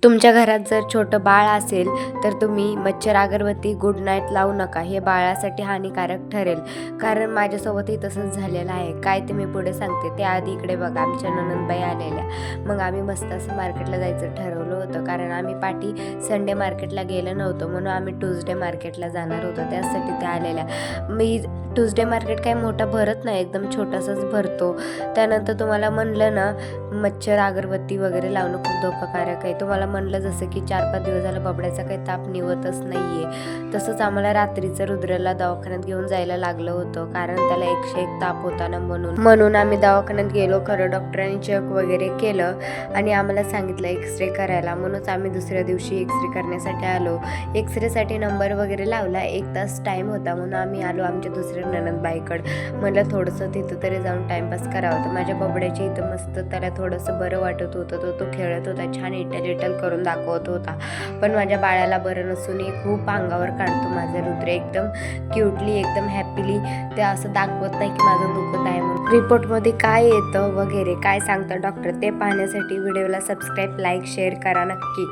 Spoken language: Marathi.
तुमच्या घरात जर छोटं बाळ असेल तर तुम्ही मच्छर अगरबत्ती गुड नाईट लावू नका, हे बाळासाठी हानिकारक ठरेल. कारण माझ्यासोबतही तसंच झालेलं आहे. काय ते मी पुढे सांगते. ते आधी इकडे बघा, आमच्या नणंदबाई आलेल्या. मग आम्ही मस्त असं मार्केटला जायचं ठरवलं होतं, कारण आम्ही पाठी संडे मार्केटला गेलं नव्हतं, म्हणून आम्ही ट्यूजडे मार्केटला जाणार होतो. त्यासाठी त्या आलेल्या. मी ट्यूजडे मार्केट काय मोठं भरत नाही, एकदम छोटासाच भरतो. त्यानंतर तुम्हाला म्हणलं ना, मच्छर अगरबत्ती वगैरे लावणं खूप धोकाकारक आहे. तुम्हाला म्हणलं जसं की 4-5 दिवस झालं बबड्याचा काही ताप निवतच नाही आहे. तसंच आम्हाला रात्रीचं रुद्रला दवाखान्यात घेऊन जायला लागलं होतं, कारण त्याला 101 ताप होता ना, म्हणून आम्ही दवाखान्यात गेलो. खरं डॉक्टरांनी चेक वगैरे केलं आणि आम्हाला सांगितलं एक्सरे करायला, म्हणूनच आम्ही दुसऱ्या दिवशी एक्सरे करण्यासाठी आलो. एक्सरेसाठी नंबर वगैरे लावला. 1 तास टाईम होता, म्हणून आम्ही आलो आमच्या दुसऱ्या नणंदबाईकडं. म्हणलं थोडंसं तिथं तरी जाऊन टाईमपास करावं. तर माझ्या बबड्याची इथं मस्त त्याला थोडंसं बरं वाटत होतं. तो खेळत होता, छान इटल करून दाखवत होता. पण माझ्या बाळाला बरं नसूनही खूप अंगावर काढतो माझा रुद्र. एकदम क्यूटली, एकदम हॅपीली ते असं दाखवत नाही की माझं दुखत आहे म्हणून. रिपोर्टमध्ये काय येतं वगैरे काय सांगतं डॉक्टर ते पाहण्यासाठी व्हिडिओला सबस्क्राईब, लाईक, शेअर करा नक्की.